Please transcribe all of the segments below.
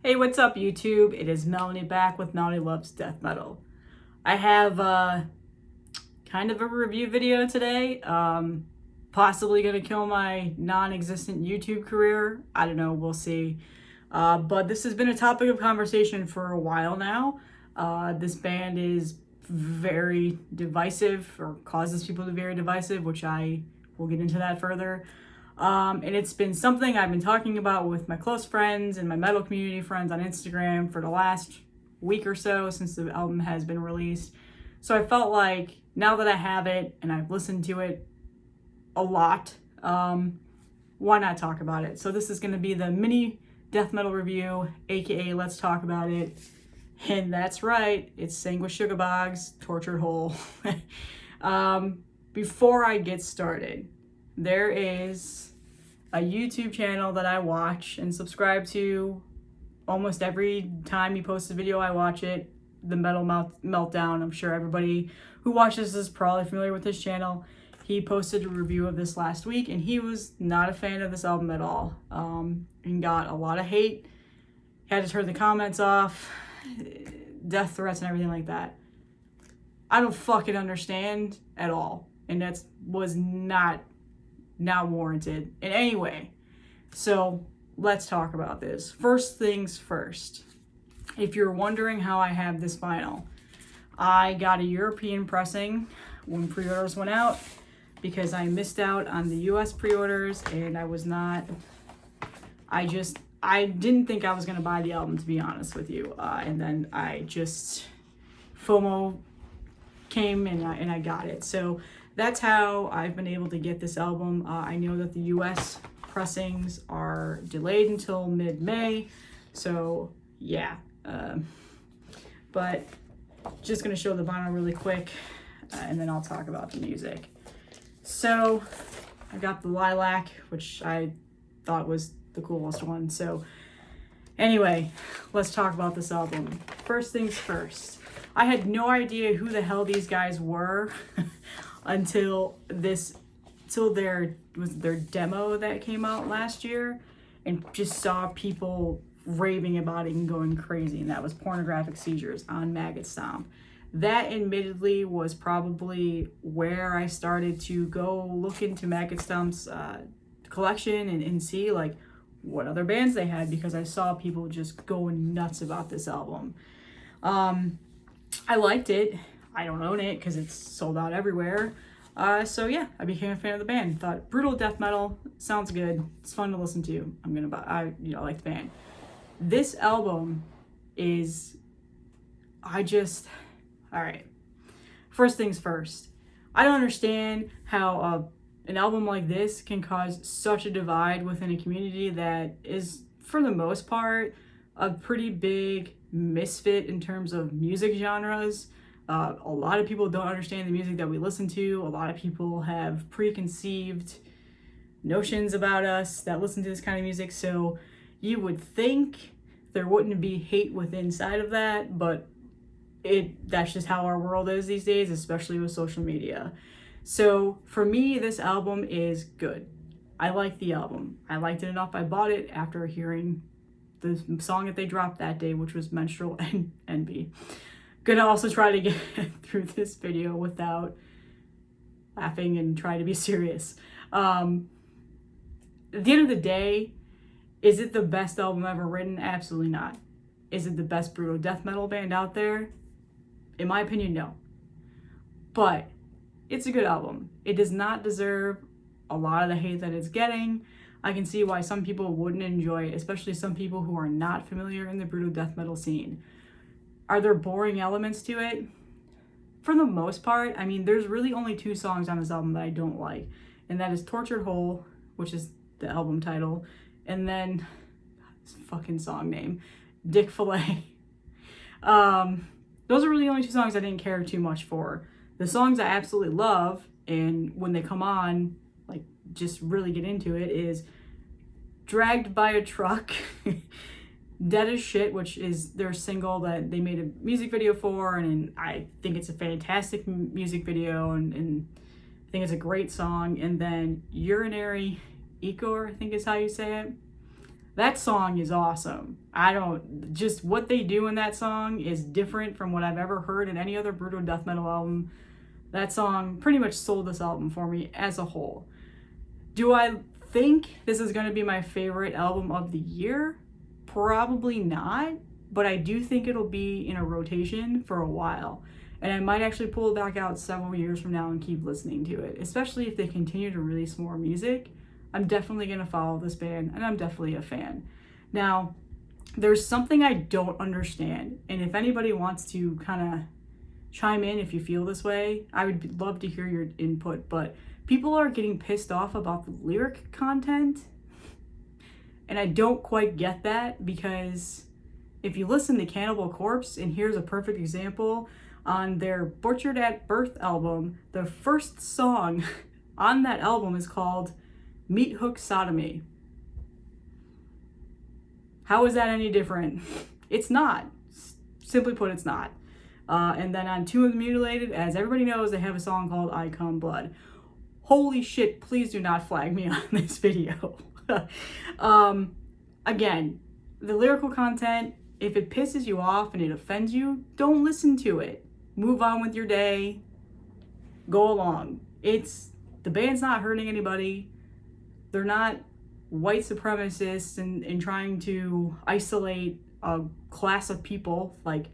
Hey, what's up, YouTube? It is Melanie back with Melanie Loves Death Metal. I have kind of a review video today. Possibly gonna kill my non-existent YouTube career. I don't know, we'll see. But this has been a topic of conversation for a while now. This band is very divisive, or causes people to be very divisive, which I will get into that further. And it's been something I've been talking about with my close friends and my metal community friends on Instagram for the last week or so since the album has been released. So I felt like now that I have it and I've listened to it a lot, why not talk about it? So this is going to be the mini death metal review, aka Let's Talk About It. And that's right, it's Sang with Sugar Boggs, Tortured Whole. Before I get started, there is a YouTube channel that I watch and subscribe to almost every time he posts a video. I watch it, the Metal Meltdown. I'm sure everybody who watches this is probably familiar with his channel. He posted a review of this last week and he was not a fan of this album at all, and got a lot of hate. Had to turn the comments off, death threats and everything like that. I don't fucking understand at all, and that was not warranted in any way. So let's talk about this. First things first, if you're wondering how I have this vinyl, I got a European pressing when pre-orders went out because I missed out on the US pre-orders, and I didn't think I was going to buy the album, to be honest with you. And then FOMO came and I got it. So that's how I've been able to get this album. I know that the US pressings are delayed until mid-May, so yeah. But just gonna show the vinyl really quick, and then I'll talk about the music. So I got the Lilac, which I thought was the coolest one. So anyway, let's talk about this album. First things first, I had no idea who the hell these guys were until their demo that came out last year, and just saw people raving about it and going crazy, and that was Pornographic Seizures on Maggot Stomp. That admittedly was probably where I started to go look into Maggot Stomp's collection and see like what other bands they had, because I saw people just going nuts about this album. I liked it. I don't own it because it's sold out everywhere. So yeah, I became a fan of the band. Thought brutal death metal sounds good. It's fun to listen to. I like the band. This album is, all right. First things first. I don't understand how an album like this can cause such a divide within a community that is, for the most part, a pretty big misfit in terms of music genres. A lot of people don't understand the music that we listen to. A lot of people have preconceived notions about us that listen to this kind of music. So you would think there wouldn't be hate within inside of that, but that's just how our world is these days, especially with social media. So for me, this album is good. I like the album. I liked it enough. I bought it after hearing the song that they dropped that day, which was Menstrual Envy. Gonna also try to get through this video without laughing and try to be serious. At the end of the day, is it the best album ever written? Absolutely not. Is it the best brutal death metal band out there? In my opinion, no. But it's a good album. It does not deserve a lot of the hate that it's getting. I can see why some people wouldn't enjoy it, especially some people who are not familiar in the brutal death metal scene. Are there boring elements to it? For the most part, I mean, there's really only 2 songs on this album that I don't like, and that is Tortured Whole, which is the album title, and then this fucking song name, Dick Fillet. Those are really the only 2 songs I didn't care too much for. The songs I absolutely love, and when they come on, like, just really get into it, is Dragged by a Truck, Dead as Shit, which is their single that they made a music video for, and I think it's a fantastic music video, and I think it's a great song. And then Urinary Eco, I think is how you say it. That song is awesome. Just what they do in that song is different from what I've ever heard in any other brutal death metal album. That song pretty much sold this album for me as a whole. Do I think this is going to be my favorite album of the year? Probably not, but I do think it'll be in a rotation for a while. And I might actually pull it back out several years from now and keep listening to it, especially if they continue to release more music. I'm definitely going to follow this band, and I'm definitely a fan. Now, there's something I don't understand, and if anybody wants to kind of chime in if you feel this way, I would love to hear your input, but people are getting pissed off about the lyric content, and I don't quite get that, because if you listen to Cannibal Corpse, and here's a perfect example, on their Butchered at Birth album, the first song on that album is called Meat Hook Sodomy. How is that any different? It's not. Simply put, it's not. And then on Tomb of the Mutilated, as everybody knows, they have a song called I Come Blood. Holy shit, please do not flag me on this video. Again, the lyrical content, if it pisses you off and it offends you, don't listen to it. Move on with your day. Go along. The band's not hurting anybody. They're not white supremacists and trying to isolate a class of people like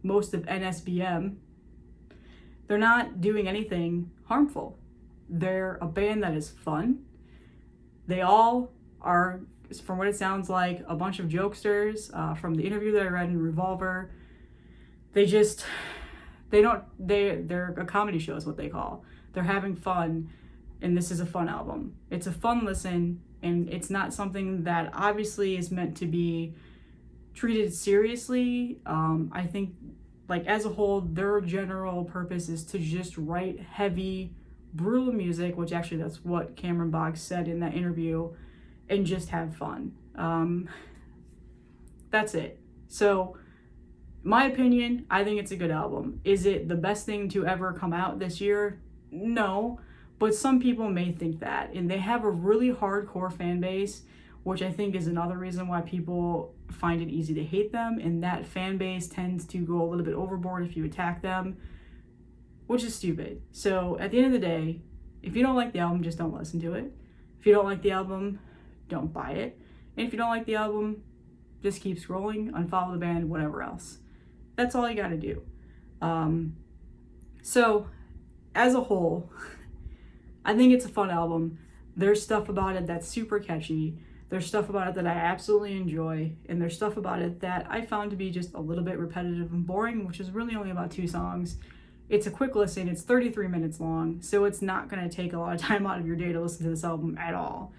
most of NSBM. They're not doing anything harmful. They're a band that is fun. They all are, from what it sounds like, a bunch of jokesters. From the interview that I read in Revolver, they're a comedy show is what they call. They're having fun, and this is a fun album. It's a fun listen, and it's not something that obviously is meant to be treated seriously. I think, like, as a whole, their general purpose is to just write heavy, brutal music, which actually that's what Cameron Boggs said in that interview, and just have fun. That's it. So, my opinion, I think it's a good album. Is it the best thing to ever come out this year? No, but some people may think that, and they have a really hardcore fan base, which I think is another reason why people find it easy to hate them, and that fan base tends to go a little bit overboard if you attack them, which is stupid. So at the end of the day, if you don't like the album, just don't listen to it. If you don't like the album, don't buy it. And if you don't like the album, just keep scrolling, unfollow the band, whatever else. That's all you gotta do. So, as a whole, I think it's a fun album. There's stuff about it that's super catchy. There's stuff about it that I absolutely enjoy. And there's stuff about it that I found to be just a little bit repetitive and boring, which is really only about 2 songs. It's a quick listen. It's 33 minutes long, so it's not gonna take a lot of time out of your day to listen to this album at all.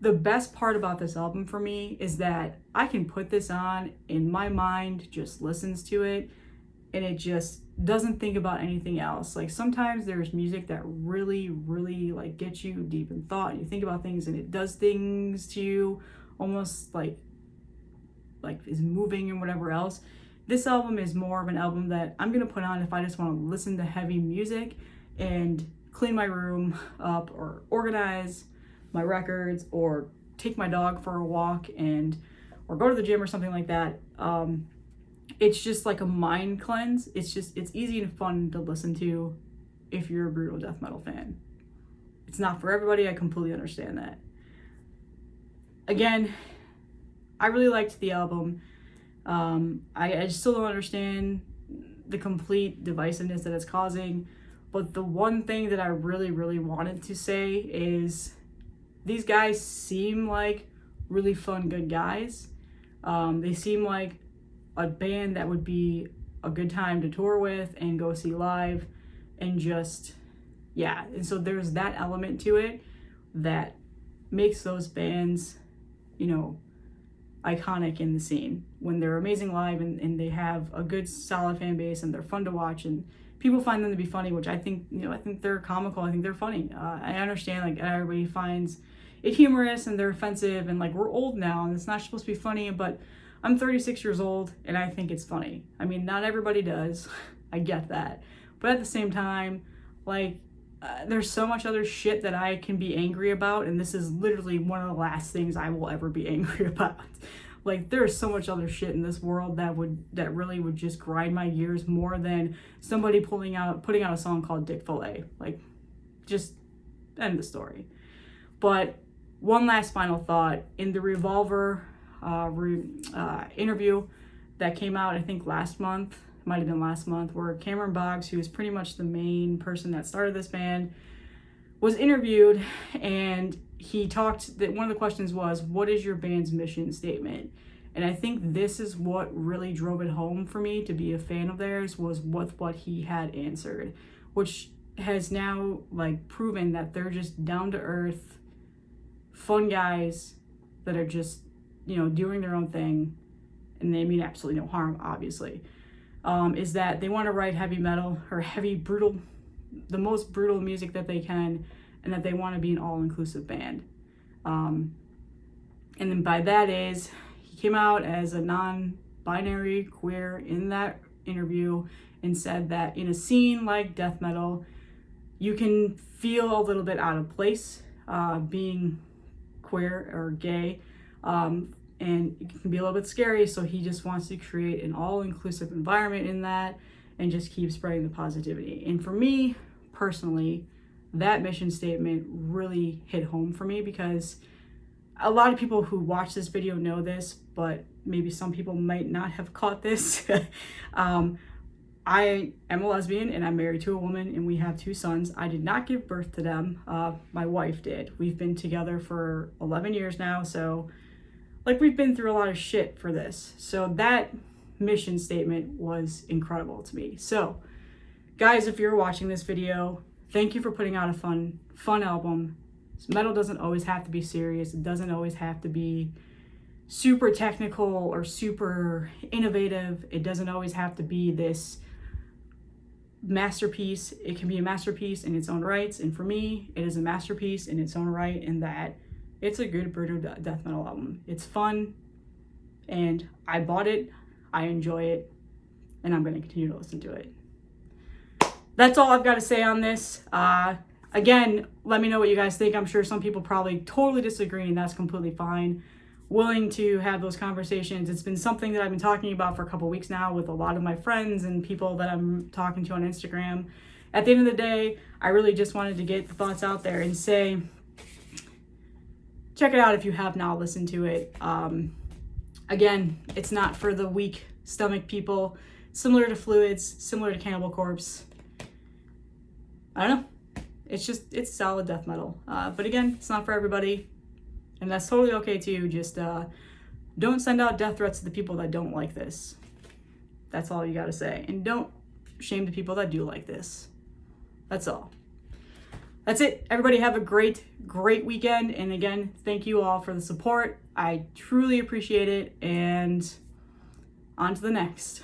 The best part about this album for me is that I can put this on and my mind just listens to it and it just doesn't think about anything else. Like sometimes there's music that really, really like gets you deep in thought and you think about things and it does things to you almost like is moving and whatever else. This album is more of an album that I'm gonna put on if I just want to listen to heavy music and clean my room up or organize my records or take my dog for a walk or go to the gym or something like that. It's just like a mind cleanse. It's easy and fun to listen to if you're a brutal death metal fan. It's not for everybody. I completely understand that. Again, I really liked the album. I still don't understand the complete divisiveness that it's causing, but the one thing that I really, really wanted to say is these guys seem like really fun, good guys. They seem like a band that would be a good time to tour with and go see live and just, yeah. And so there's that element to it that makes those bands, iconic in the scene when they're amazing live and they have a good solid fan base and they're fun to watch and people find them to be funny, which I think they're comical. I think they're funny. I understand like everybody finds it humorous and they're offensive and like we're old now and it's not supposed to be funny, but I'm 36 years old and I think it's funny. I mean, not everybody does. I get that. But at the same time, like there's so much other shit that I can be angry about, and this is literally one of the last things I will ever be angry about. Like, there's so much other shit in this world that really would just grind my gears more than somebody putting out a song called Dick Fillet. Like, just end the story. But one last final thought. In the Revolver interview that came out, I think last month, might have been last month, where Cameron Boggs, who is pretty much the main person that started this band, was interviewed, and he talked that one of the questions was, what is your band's mission statement? And I think this is what really drove it home for me to be a fan of theirs, was with what he had answered, which has now like proven that they're just down to earth, fun guys that are just, you know, doing their own thing, and they mean absolutely no harm, obviously. Is that they want to write heavy metal or heavy, brutal, the most brutal music that they can, and that they want to be an all-inclusive band. And then by that is, he came out as a non-binary queer in that interview and said that in a scene like death metal, you can feel a little bit out of place being queer or gay. And it can be a little bit scary, so he just wants to create an all-inclusive environment in that and just keep spreading the positivity. And for me, personally, that mission statement really hit home for me, because a lot of people who watch this video know this, but maybe some people might not have caught this. I am a lesbian, and I'm married to a woman, and we have 2 sons. I did not give birth to them. My wife did. We've been together for 11 years now, so like, we've been through a lot of shit for this. So that mission statement was incredible to me. So, guys, if you're watching this video, thank you for putting out a fun album. Metal doesn't always have to be serious. It doesn't always have to be super technical or super innovative. It doesn't always have to be this masterpiece. It can be a masterpiece in its own rights. And for me, it is a masterpiece in its own right, in that it's a good brutal death metal album. It's fun, and I bought it, I enjoy it, and I'm going to continue to listen to it. That's all I've got to say on this. Again, let me know what you guys think. I'm sure some people probably totally disagree, and that's completely fine. Willing to have those conversations. It's been something that I've been talking about for a couple weeks now with a lot of my friends and people that I'm talking to on Instagram. At the end of the day, I really just wanted to get the thoughts out there and say, check it out if you have not listened to it. Again, it's not for the weak stomach people. Similar to Fluids, similar to Cannibal Corpse. I don't know. It's solid death metal. But again, it's not for everybody. And that's totally okay too. Just don't send out death threats to the people that don't like this. That's all you gotta say. And don't shame the people that do like this. That's all. That's it. Everybody have a great weekend. And again, thank you all for the support. I truly appreciate it. And on to the next.